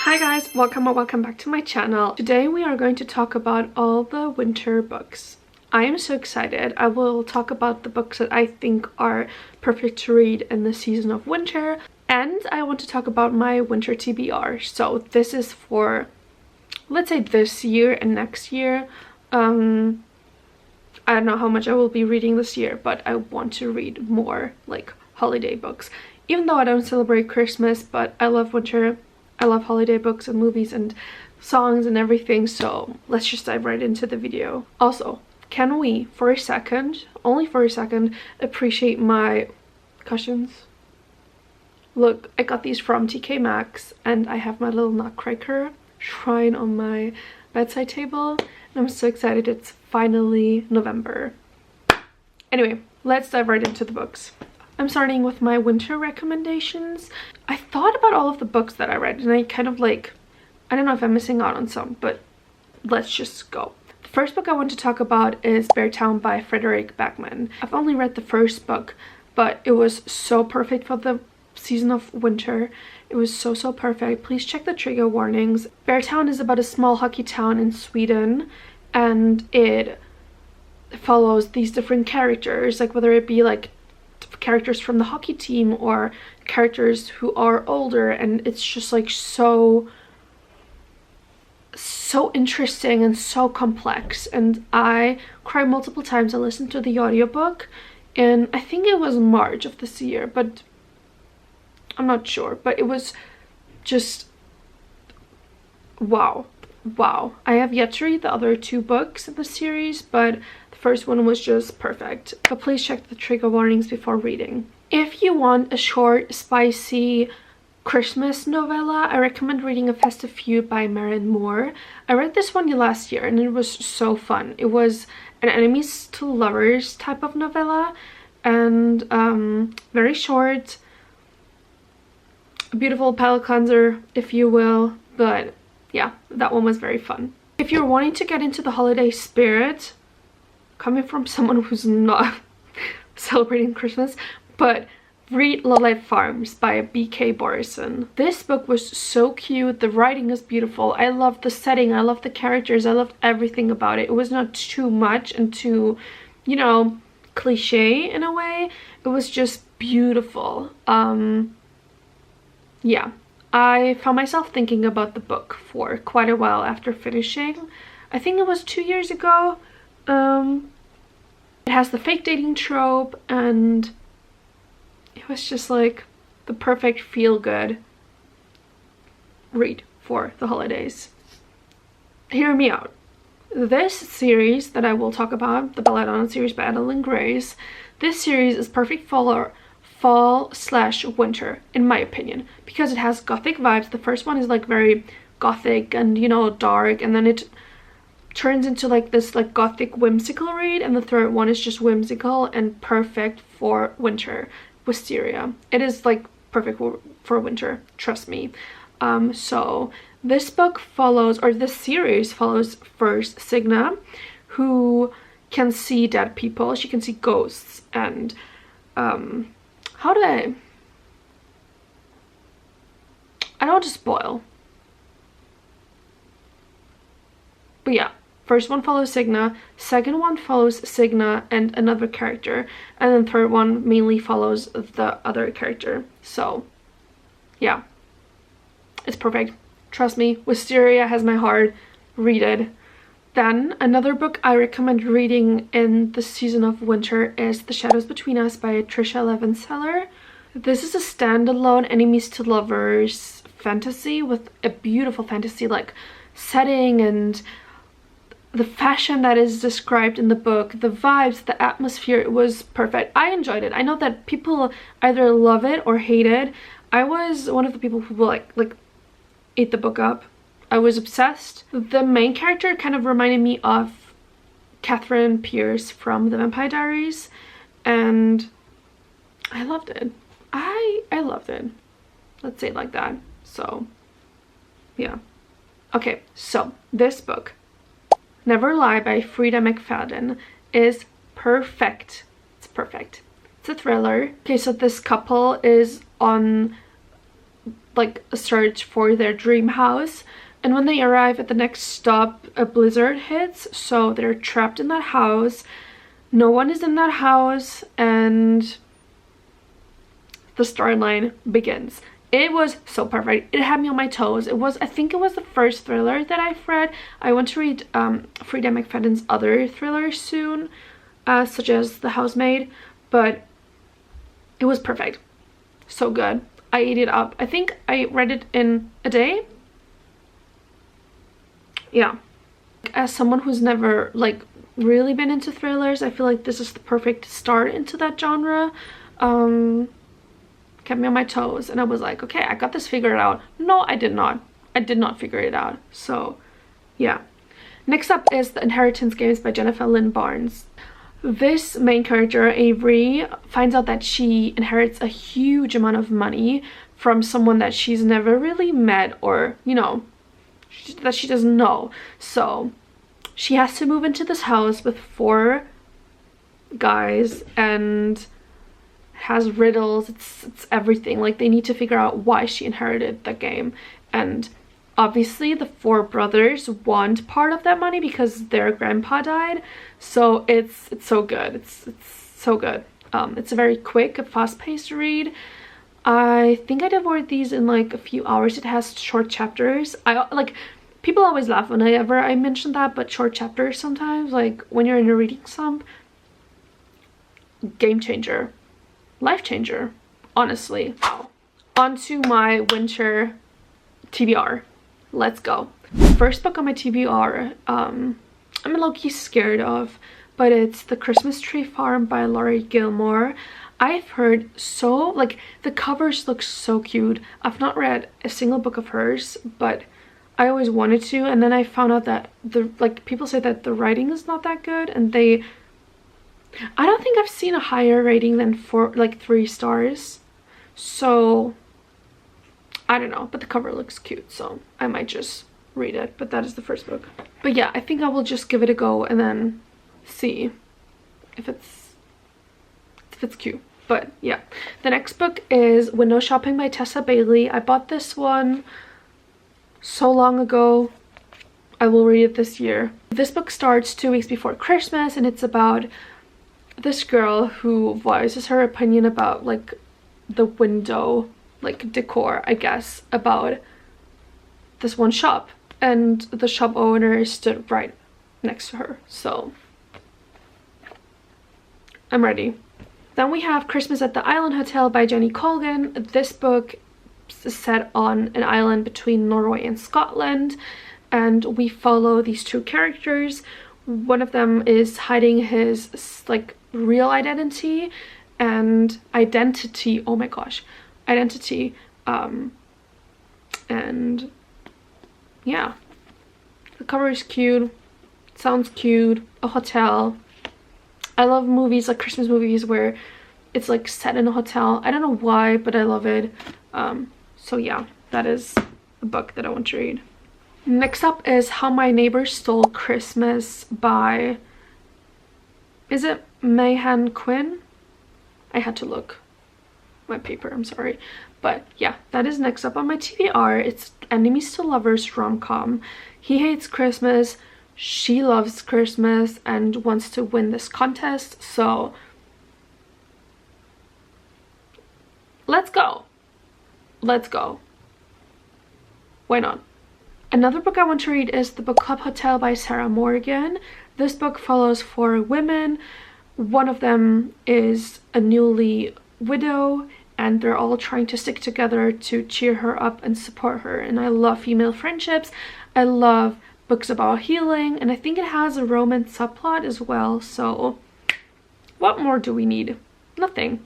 Hi guys, welcome or welcome back to my channel. Today we are going to talk about all the winter books. I am so excited. I will talk about the books that I think are perfect to read in the season of winter, and I want to talk about my winter TBR. So this is for, let's say, this year and next year. I don't know how much I will be reading this year, but I want to read more like holiday books. Even though I don't celebrate Christmas, but I love winter. I love holiday books and movies and songs and everything, so let's just dive right into the video. Also, can we, for a second, only for a second, appreciate my cushions? Look, I got these from TK Maxx, and I have my little nutcracker shrine on my bedside table, and I'm so excited it's finally November. Anyway, let's dive right into the books. I'm starting with my winter recommendations. I thought about all of the books that I read, and I kind of like, I don't know if I'm missing out on some, but let's just go. The first book I want to talk about is Beartown by Frederick Backman. I've only read the first book, but it was so perfect for the season of winter. It was so perfect. Please check the trigger warnings. Beartown is about a small hockey town in Sweden, and it follows these different characters, like whether it be like characters from the hockey team or characters who are older, and it's just like so interesting and so complex, and I cried multiple times. I listened to the audiobook and I think it was March of this year, but I'm not sure, but it was just wow. I have yet to read the other two books in the series, but the first one was just perfect. But please check the trigger warnings before reading. If you want a short, spicy Christmas novella, I recommend reading A Festive Feud by Maren Moore. I read this one last year and it was so fun. It was an enemies to lovers type of novella, and very short, a beautiful palate cleanser, if you will, but yeah, that one was very fun. If you're wanting to get into the holiday spirit, coming from someone who's not celebrating Christmas, but read Love Farms by B.K. Borison. This book was so cute. The writing is beautiful. I loved the setting. I loved the characters. I loved everything about it. It was not too much and too, you know, cliche in a way. It was just beautiful. Yeah. I found myself thinking about the book for quite a while after finishing. I think it was 2 years ago. It has the fake dating trope, and it was just like the perfect feel-good read for the holidays. Hear me out. This series that I will talk about, the Belladonna series by Adeline Grace, this series is perfect for fall/winter, in my opinion, because it has gothic vibes. The first one is like very gothic and, you know, dark, and then it turns into like this like gothic whimsical read, and the third one is just whimsical and perfect for winter. Wisteria. It is like perfect for winter, trust me. So this book follows, or this series follows, first Signa, who can see dead people. She can see ghosts, and how do I don't want to spoil, but yeah, first one follows Signa, second one follows Signa and another character, and then third one mainly follows the other character. So yeah, it's perfect, trust me. Wisteria has my heart. Read it. Then another book I recommend reading in the season of winter is The Shadows Between Us by Trisha Levenseller. This is a standalone enemies to lovers fantasy with a beautiful fantasy like setting, and the fashion that is described in the book, the vibes, the atmosphere, it was perfect. I enjoyed it. I know that people either love it or hate it. I was one of the people who like ate the book up. I was obsessed. The main character kind of reminded me of Catherine Pierce from The Vampire Diaries, and I loved it. I loved it. Let's say it like that. So yeah. Okay, so this book, Never Lie by Frida McFadden, is perfect. It's perfect. It's a thriller. Okay, so this couple is on like a search for their dream house, and when they arrive at the next stop, a blizzard hits, so they're trapped in that house. No one is in that house, and the storyline begins. It was so perfect. It had me on my toes. I think it was the first thriller that I've read. I want to read Frida McFadden's other thrillers soon, such as The Housemaid, but it was perfect. So good. I ate it up. I think I read it in a day. Yeah. As someone who's never like really been into thrillers, I feel like this is the perfect start into that genre. Kept me on my toes, and I was like, okay, I got this figured out. No, I did not. I did not figure it out. So yeah. Next up is The Inheritance Games by Jennifer Lynn Barnes. This main character, Avery, finds out that she inherits a huge amount of money from someone that she's never really met, or, you know, that she doesn't know. So she has to move into this house with 4 guys, and has riddles. It's everything. Like, they need to figure out why she inherited the game, and obviously the 4 brothers want part of that money because their grandpa died. So it's so good. It's so good. It's a very quick, fast-paced read. I think I devoured these in like a few hours. It has short chapters. People always laugh whenever I mention that, but short chapters sometimes, like when you're in a reading slump, game changer, life changer, honestly. Wow. On to my winter TBR. Let's go. First book on my TBR, I'm low-key scared of, but it's The Christmas Tree Farm by Laurie Gilmore. I've heard so, like, the covers look so cute. I've not read a single book of hers, but I always wanted to, and then I found out that people say that the writing is not that good, and I don't think I've seen a higher rating than 3 stars. So I don't know, but the cover looks cute, so I might just read it. But that is the first book. But yeah, I think I will just give it a go and then see if it's cute. But yeah, the next book is Window Shopping by Tessa Bailey. I bought this one so long ago. I will read it this year. This book starts 2 weeks before Christmas, and it's about this girl who voices her opinion about like the window, like decor, I guess, about this one shop, and the shop owner stood right next to her. So I'm ready. Then we have Christmas at the Island Hotel by Jenny Colgan. This book is set on an island between Norway and Scotland, and we follow these 2 characters. One of them is hiding his like real identity and identity. Oh my gosh, identity. And yeah, the cover is cute. It sounds cute. A hotel. I love movies, like Christmas movies, where it's like set in a hotel. I don't know why, but I love it. So yeah, that is a book that I want to read. Next up is How My Neighbor Stole Christmas by, is it Mayhan Quinn? I had to look my paper, I'm sorry. But yeah, that is next up on my TBR. It's enemies to lovers rom-com. He hates Christmas, she loves Christmas and wants to win this contest, so let's go. Let's go. Why not? Another book I want to read is The Book Club Hotel by Sarah Morgan. This book follows 4 women. One of them is a newly widow, and they're all trying to stick together to cheer her up and support her. And I love female friendships. I love books about healing, and I think it has a romance subplot as well. So what more do we need? Nothing.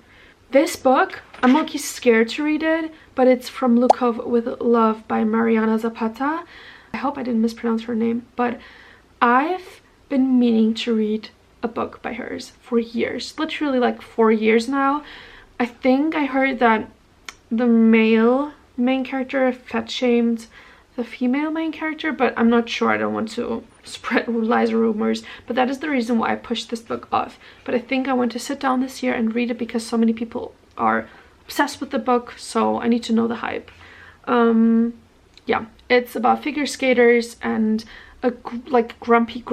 This book, I'm low-key scared to read it, but it's From Lukov with Love by Mariana Zapata. I hope I didn't mispronounce her name, but I've been meaning to read a book by hers for years, literally like 4 years now. I think I heard that the male main character fat-shamed the female main character, but I'm not sure. I don't want to spread lies or rumors, but that is the reason why I pushed this book off. But I think I want to sit down this year and read it because so many people are obsessed with the book, so I need to know the hype. Yeah, it's about figure skaters and a like grumpy,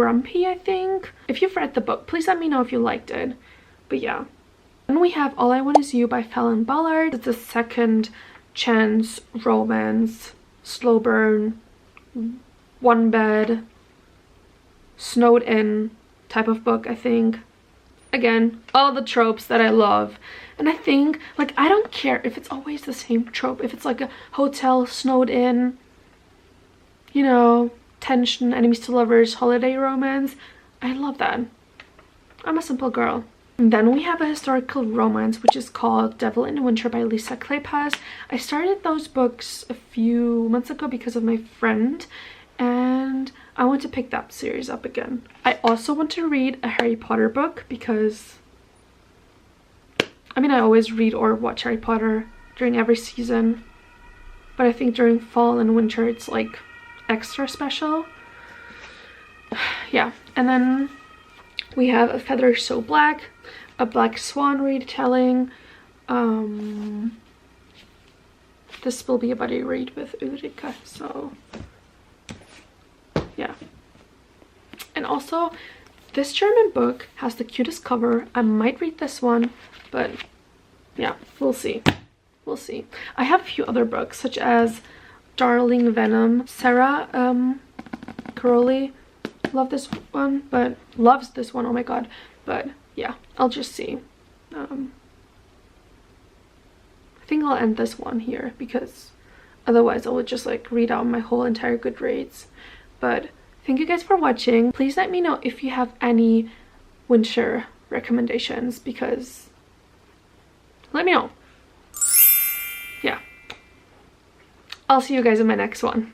I think. If you've read the book, please let me know if you liked it. But yeah. Then we have All I Want Is You by Fallon Ballard. It's a second chance romance, slow burn, one bed, snowed in type of book, I think. Again, all the tropes that I love. And I think, like, I don't care if it's always the same trope. If it's like a hotel, snowed in, you know, tension, enemies to lovers, holiday romance. I love that. I'm a simple girl. And then we have a historical romance, which is called Devil in Winter by Lisa Kleypas. I started those books a few months ago because of my friend, and I want to pick that series up again. I also want to read a Harry Potter book because, I mean, I always read or watch Harry Potter during every season, but I think during fall and winter it's like extra special. Yeah, and then we have A Feather So Black, a Black Swan retelling. This will be a buddy read with Ulrika, so yeah. And also, this German book has the cutest cover. I might read this one, but yeah, we'll see. We'll see. I have a few other books, such as Darling Venom. Sarah Crowley loves this one, oh my god. But yeah, I'll just see. I think I'll end this one here because otherwise I would just like read out my whole entire Goodreads. But thank you guys for watching. Please let me know if you have any winter recommendations, because let me know. Yeah, I'll see you guys in my next one.